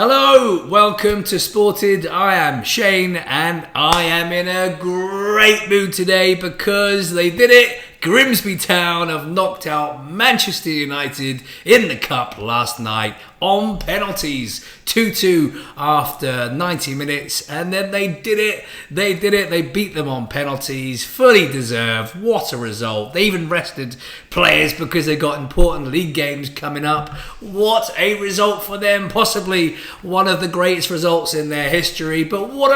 Hello, welcome to Sported. I am Shane and I am in a great mood today because they did it. Grimsby Town have knocked out Manchester United in the Cup last night on penalties. 2-2 after 90 minutes, and then they did it. They beat them on penalties. Fully deserved. What a result. They even rested players because they got important league games coming up. What a result for them. Possibly one of the greatest results in their history. But what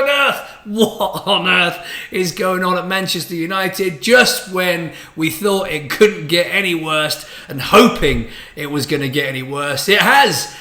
on earth is going on at Manchester United just when we thought it couldn't get any worse and hoping it was going to get any worse? It has.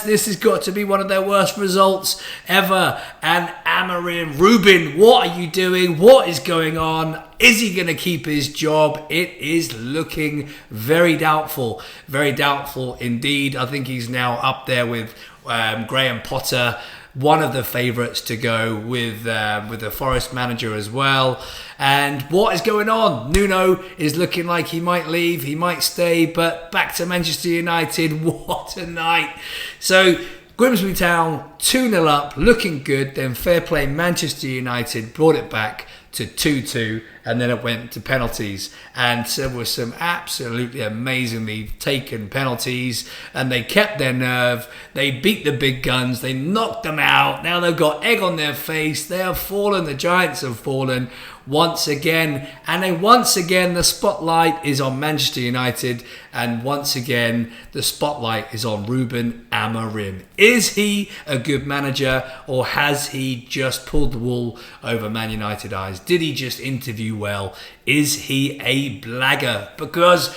This has got to be one of their worst results ever. And Amorim, Ruben, what are you doing? What is going on? Is he going to keep his job? It is looking very doubtful. Very doubtful indeed. I think he's now up there with Graham Potter, one of the favourites to go with the Forest manager as well. And what is going on? Nuno is looking like he might leave, he might stay, but back to Manchester United. What a night. So Grimsby Town 2-0 up, looking good. Then fair play, Manchester United brought it back to 2-2, and then it went to penalties, and there were some absolutely amazingly taken penalties, and they kept their nerve. They beat the big guns, they knocked them out. Now they've got egg on their face. They have fallen. The Giants have fallen once again, and then once again the spotlight is on Manchester United, and once again the spotlight is on Ruben Amorim. Is he a good manager, or has he just pulled the wool over Man United eyes? Did he just interview well? Is he a blagger? Because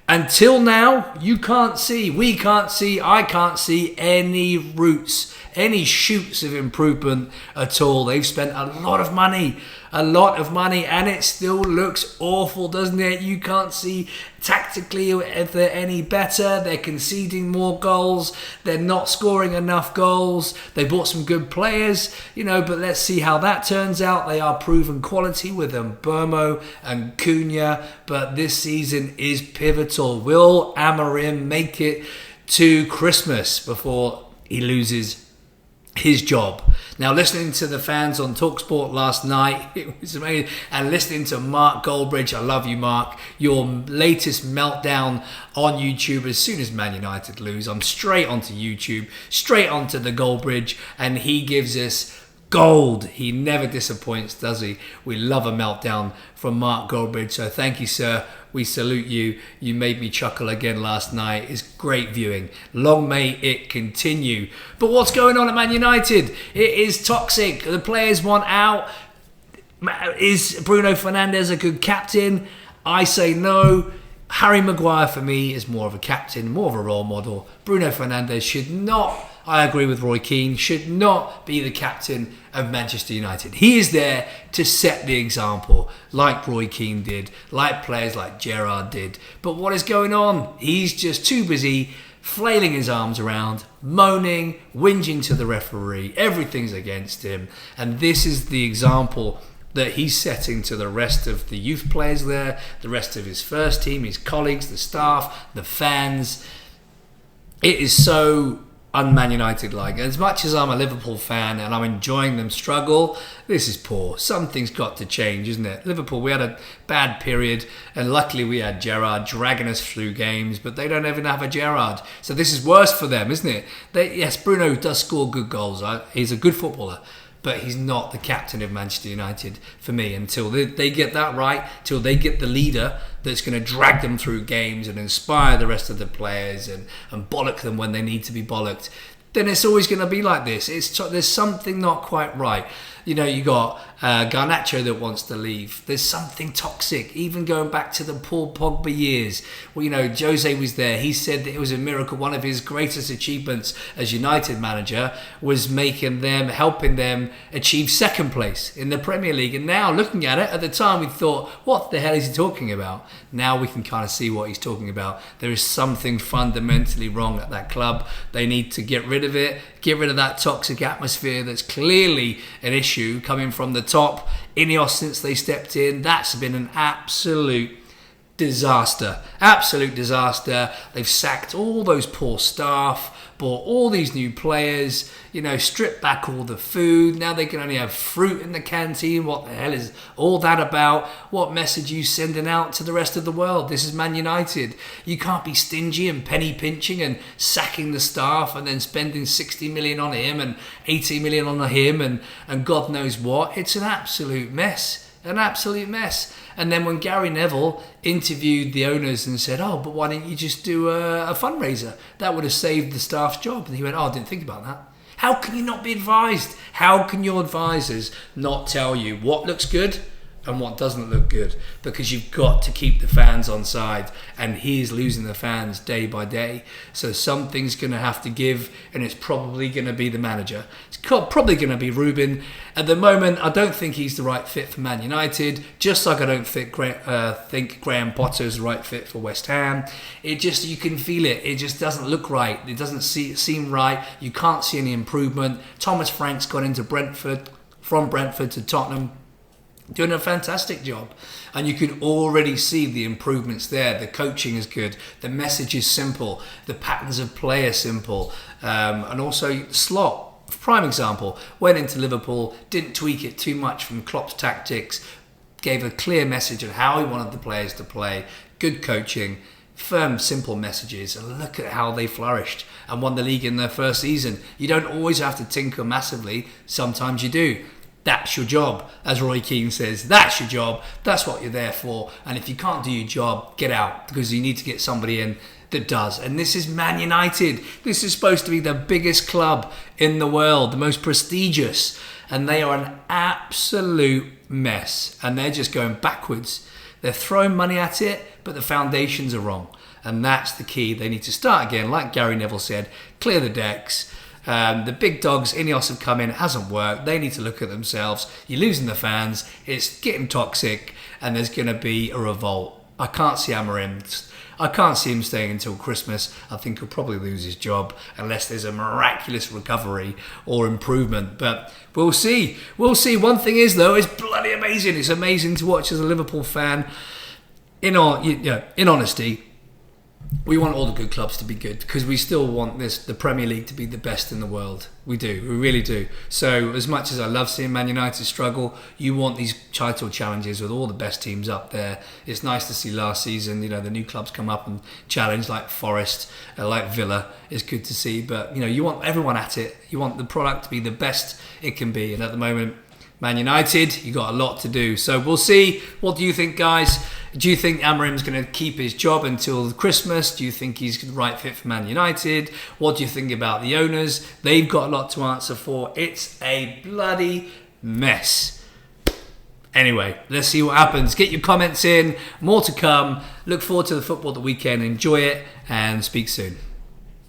until now, we can't see I can't see any roots, any shoots of improvement at all. They've spent a lot of money, and it still looks awful, doesn't it? You can't see tactically if they're any better. They're conceding more goals. They're not scoring enough goals. They bought some good players, but let's see how that turns out. They are proven quality with Burmo and Cunha, but this season is pivotal. Will Amorim make it to Christmas before he loses his job? Now, listening to the fans on TalkSport last night, it was amazing. And listening to Mark Goldbridge, I love you, Mark, your latest meltdown on YouTube. As soon as Man United lose, I'm straight onto YouTube, straight onto the Goldbridge, and he gives us gold. He never disappoints, does he? We love a meltdown from Mark Goldbridge. So thank you, sir. We salute you. You made me chuckle again last night. It's great viewing. Long may it continue. But what's going on at Man United? It is toxic. The players want out. Is Bruno Fernandes a good captain? I say no. Harry Maguire for me is more of a captain, more of a role model. Bruno Fernandes should not, I agree with Roy Keane, should not be the captain of Manchester United. He is there to set the example, like Roy Keane did, like players like Gerrard did. But what is going on? He's just too busy flailing his arms around, moaning, whinging to the referee. Everything's against him. And this is the example that he's setting to the rest of the youth players there, the rest of his first team, his colleagues, the staff, the fans. It is so un-Man United-like. As much as I'm a Liverpool fan and I'm enjoying them struggle, this is poor. Something's got to change, isn't it? Liverpool, we had a bad period, and luckily we had Gerrard dragging us through games, but they don't even have a Gerrard. So this is worse for them, isn't it? Yes, Bruno does score good goals. He's a good footballer, but he's not the captain of Manchester United for me until they get that right, till they get the leader that's going to drag them through games and inspire the rest of the players and bollock them when they need to be bollocked. Then it's always going to be like this. There's something not quite right. You got Garnacho that wants to leave. There's something toxic, even going back to the Paul Pogba years. Well, Jose was there. He said that it was a miracle. One of his greatest achievements as United manager was helping them achieve second place in the Premier League. And now, looking at it, at the time we thought, what the hell is he talking about? Now we can kind of see what he's talking about. There is something fundamentally wrong at that club. They need to get rid of it. Get rid of that toxic atmosphere that's clearly an issue coming from the top. Ineos, since they stepped in, that's been an absolute disaster. Absolute disaster. They've sacked all those poor staff, bought all these new players, stripped back all the food. Now they can only have fruit in the canteen. What the hell is all that about? What message are you sending out to the rest of the world? This is Man United. You can't be stingy and penny pinching and sacking the staff and then spending 60 million on him and 80 million on him and God knows what. It's an absolute mess. An absolute mess. And then when Gary Neville interviewed the owners and said, but why didn't you just do a fundraiser? That would have saved the staff's job. And he went, I didn't think about that. How can you not be advised? How can your advisors not tell you what looks good and what doesn't look good? Because you've got to keep the fans on side, and he's losing the fans day by day. So something's going to have to give, and it's probably going to be the manager. It's probably going to be Ruben. At the moment, I don't think he's the right fit for Man United, just like I don't think Graham Potter's the right fit for West Ham. You can feel it. It just doesn't look right. It doesn't seem right. You can't see any improvement. Thomas Frank's gone into Brentford, from Brentford to Tottenham, doing a fantastic job, and you can already see the improvements there. The coaching is good, the message is simple, the patterns of play are simple, and also Slot, prime example, went into Liverpool, didn't tweak it too much from Klopp's tactics, gave a clear message of how he wanted the players to play, good coaching, firm, simple messages, and look at how they flourished and won the league in their first season. You don't always have to tinker massively, sometimes you do. That's your job, as Roy Keane says. That's your job. That's what you're there for. And if you can't do your job, get out, because you need to get somebody in that does. And this is Man United. This is supposed to be the biggest club in the world, the most prestigious. And they are an absolute mess. And they're just going backwards. They're throwing money at it, but the foundations are wrong. And that's the key. They need to start again, like Gary Neville said, clear the decks. The big dogs, Ineos, have come in. It hasn't worked. They need to look at themselves. You're losing the fans. It's getting toxic, and there's going to be a revolt. I can't see Amorim. I can't see him staying until Christmas. I think he'll probably lose his job unless there's a miraculous recovery or improvement. But we'll see. We'll see. One thing is, though, it's bloody amazing. It's amazing to watch as a Liverpool fan. In honesty, we want all the good clubs to be good, because we still want the Premier League to be the best in the world. We do, we really do. So as much as I love seeing Man United struggle, you want these title challenges with all the best teams up there. It's nice to see last season, the new clubs come up and challenge, like Forest, like Villa. It's good to see, but you want everyone at it. You want the product to be the best it can be, and at the moment, Man United, you got a lot to do. So we'll see. What do you think, guys? Do you think Amorim's going to keep his job until Christmas? Do you think he's the right fit for Man United? What do you think about the owners? They've got a lot to answer for. It's a bloody mess. Anyway, let's see what happens. Get your comments in. More to come. Look forward to the football the weekend. Enjoy it, and speak soon.